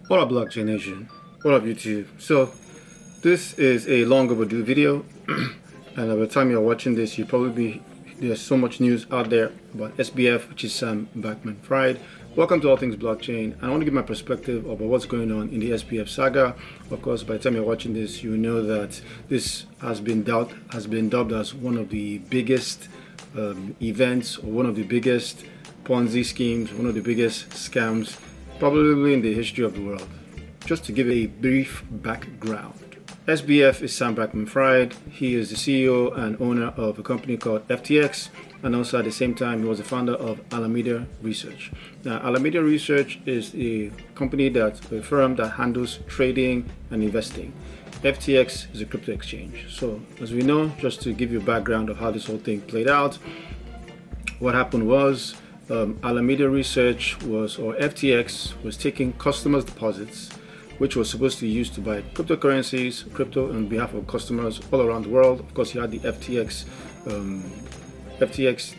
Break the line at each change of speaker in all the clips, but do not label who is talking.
What up, Blockchain Nation? What up, YouTube? So this is a long overdue video and by the time you're watching this, there's so much news out there about SBF, which is Sam Bankman-Fried. Welcome to All Things Blockchain, and I want to give my perspective about what's going on in the SBF saga. Of course, by the time you're watching this, you know that this has been dubbed as one of the biggest events, or one of the biggest Ponzi schemes, one of the biggest scams probably in the history of the world. Just to give a brief background, SBF is Sam Bankman-Fried. He is the CEO and owner of a company called FTX, and also at the same time he was the founder of Alameda Research. Now, Alameda Research is a firm that handles trading and investing. FTX is a crypto exchange. So as we know, just to give you a background of how this whole thing played out, what happened was Alameda Research FTX was taking customers' deposits, which was supposed to be used to buy cryptocurrencies, crypto on behalf of customers all around the world. Of course, you had the FTX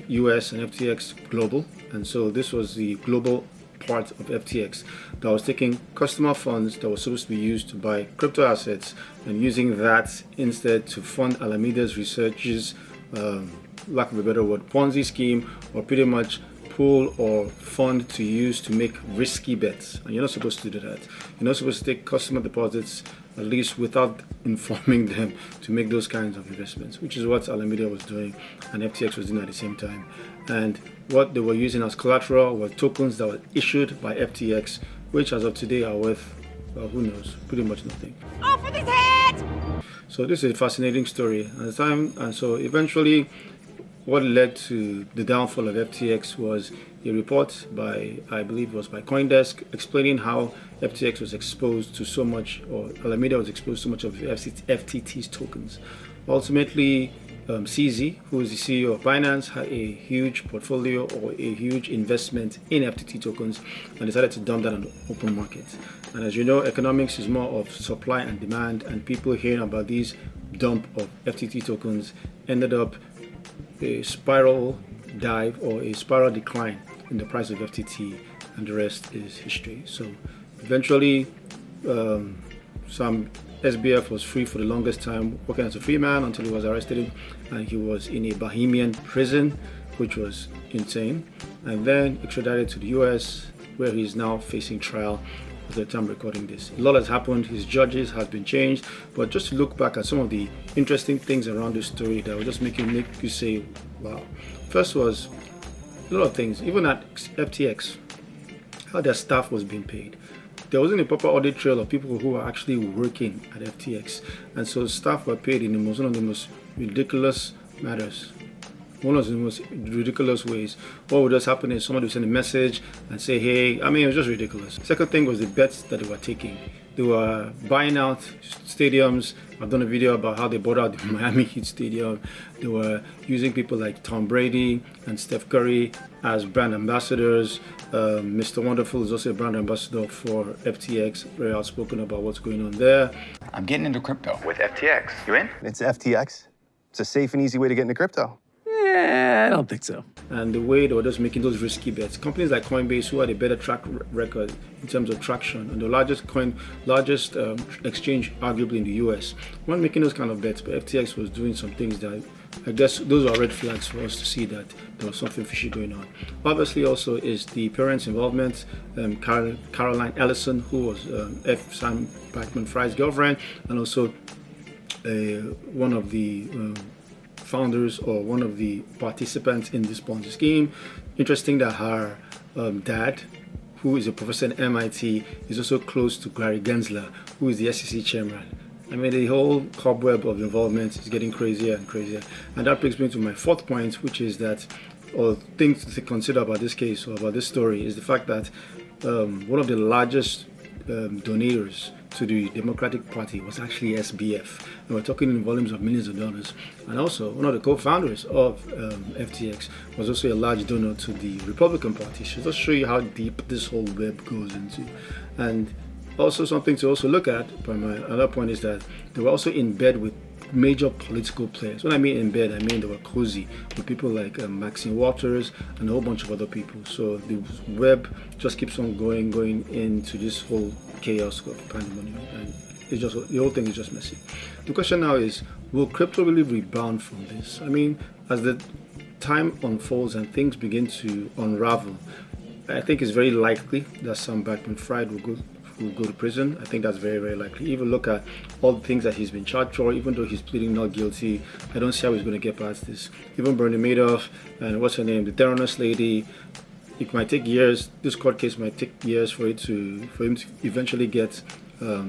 US and FTX Global, and so this was the global part of FTX that was taking customer funds that were supposed to be used to buy crypto assets and using that instead to fund Alameda's research's, lack of a better word, Ponzi scheme, or pretty much pool or fund to use to make risky bets. And you're not supposed to do that. You're not supposed to take customer deposits, at least without informing them to make those kinds of investments, which is what Alameda was doing and FTX was doing at the same time. And what they were using as collateral were tokens that were issued by FTX, which as of today are worth, well, who knows, pretty much nothing.
Off with his head!
So this is a fascinating story at the time, and so eventually what led to the downfall of FTX was a report by, I believe it was by CoinDesk, explaining how FTX was exposed to so much, or Alameda was exposed to so much of FTT's tokens. Ultimately, CZ, who is the CEO of Binance, had a huge portfolio or a huge investment in FTT tokens and decided to dump that on the open market. And as you know, economics is more of supply and demand, and people hearing about these dump of FTT tokens ended up a spiral dive or a spiral decline in the price of FTT, and the rest is history. So eventually some SBF was free for the longest time, working as a free man until he was arrested, and he was in a Bahamian prison, which was insane, and then extradited to the US, where he is now facing trial at the time recording this. A lot has happened, his judges has been changed, but just to look back at some of the interesting things around this story that will just make you say, wow. First was a lot of things, even at FTX, how their staff was being paid. There wasn't a proper audit trail of people who were actually working at FTX, and so staff were paid in one of the most ridiculous matters. One of the most ridiculous ways. What would just happen is somebody would send a message and say, hey, I mean, it was just ridiculous. Second thing was the bets that they were taking. They were buying out stadiums. I've done a video about how they bought out the Miami Heat Stadium. They were using people like Tom Brady and Steph Curry as brand ambassadors. Mr. Wonderful is also a brand ambassador for FTX, very outspoken about what's going on there.
I'm getting into crypto with FTX. You in?
It's FTX. It's a safe and easy way to get into crypto.
I don't think so.
And the way they were just making those risky bets. Companies like Coinbase, who had a better track record in terms of traction, and the largest exchange arguably in the US, weren't making those kind of bets, but FTX was doing some things that I guess those are red flags for us to see that there was something fishy going on. Obviously also is the parents' involvement. Caroline Ellison, who was Sam Bankman-Fried's girlfriend, and also one of the founders or one of the participants in this Ponzi scheme. Interesting that her dad, who is a professor at MIT, is also close to Gary Gensler, who is the SEC chairman. I mean, the whole cobweb of involvement is getting crazier and crazier. And that brings me to my fourth point, which is that, or things to consider about this case or about this story, is the fact that one of the largest donors to the Democratic Party was actually SBF. And we're talking in volumes of millions of dollars. And also, one of the co-founders of FTX was also a large donor to the Republican Party. So just show you how deep this whole web goes into. And also something to also look at, my other point is that they were also in bed with major political players. When I mean in bed, I mean they were cozy with people like Maxine Waters and a whole bunch of other people. So the web just keeps on going into this whole chaos of pandemonium, and it's just, the whole thing is just messy. The question now is, will crypto really rebound from this? I mean, as the time unfolds and things begin to unravel, I think it's very likely that some Bankman-Fried will go to prison. I think that's very, very likely. Even look at all the things that he's been charged for, even though he's pleading not guilty. I don't see how he's going to get past this. Even Bernie Madoff and what's her name, the Theranos lady, it might take years. This court case might take years for him to eventually get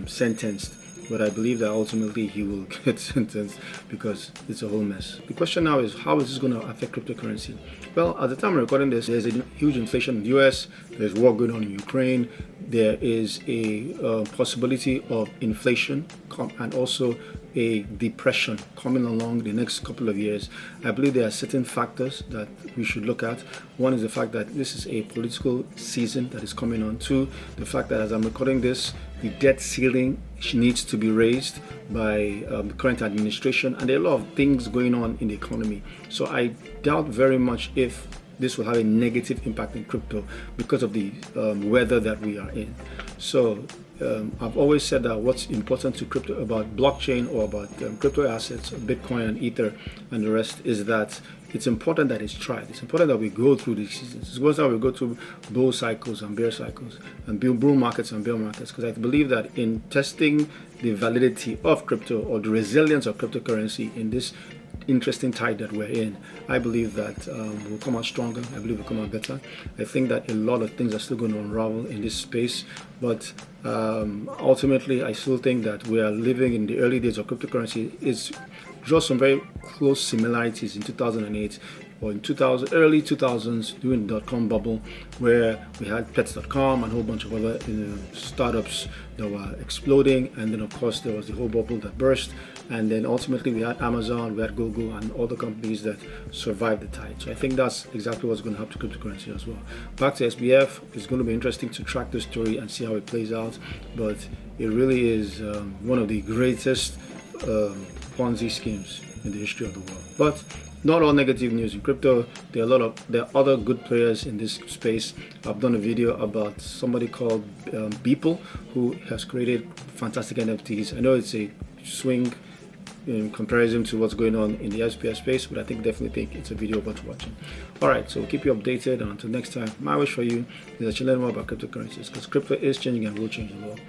sentenced. But I believe that ultimately he will get sentenced because it's a whole mess. The question now is, how is this going to affect cryptocurrency? Well, at the time I'm recording this, there's a huge inflation in the US, there's war going on in Ukraine, there is a possibility of inflation and also a depression coming along the next couple of years. I believe there are certain factors that we should look at. One is the fact that this is a political season that is coming on. Two, the fact that as I'm recording this, the debt ceiling needs to be raised by the current administration, and there are a lot of things going on in the economy. So I doubt very much if this will have a negative impact in crypto because of the weather that we are in. So I've always said that what's important to crypto, about blockchain or about crypto assets, Bitcoin and Ether and the rest, is that it's important that it's tried. It's important that we go through these seasons. It's important that we go through bull cycles and bear cycles and bull markets and bear markets, because I believe that in testing the validity of crypto or the resilience of cryptocurrency in this interesting tide that we're in, I believe that we'll come out stronger. I believe we'll come out better. I think that a lot of things are still going to unravel in this space, but ultimately I still think that we are living in the early days of cryptocurrency. It's draws some very close similarities in 2008 or in early 2000s during the dot-com bubble, where we had pets.com and a whole bunch of other startups that were exploding, and then of course there was the whole bubble that burst, and then ultimately we had Amazon, we had Google, and all the companies that survived the tide. So I think that's exactly what's going to happen to cryptocurrency as well. Back to SBF, it's going to be interesting to track the story and see how it plays out, but it really is one of the greatest Ponzi schemes in the history of the world. But not all negative news in crypto. There are other good players in this space. I've done a video about somebody called Beeple, who has created fantastic NFTs. I know it's a swing in comparison to what's going on in the SPF space, but I definitely think it's a video worth watching. Alright, so we'll keep you updated, and until next time, my wish for you is that you learn more about cryptocurrencies, because crypto is changing and will change the world.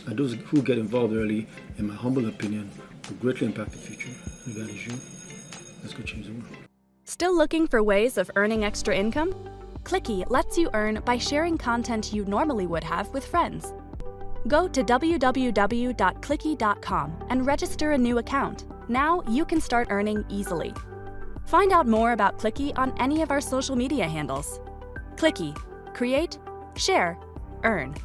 And those who get involved early, in my humble opinion, will greatly impact the future. If that is you, let's go change the world.
Still looking for ways of earning extra income? Clicky lets you earn by sharing content you normally would have with friends. Go to www.clicky.com and register a new account. Now you can start earning easily. Find out more about Clicky on any of our social media handles. Clicky. Create, share, earn.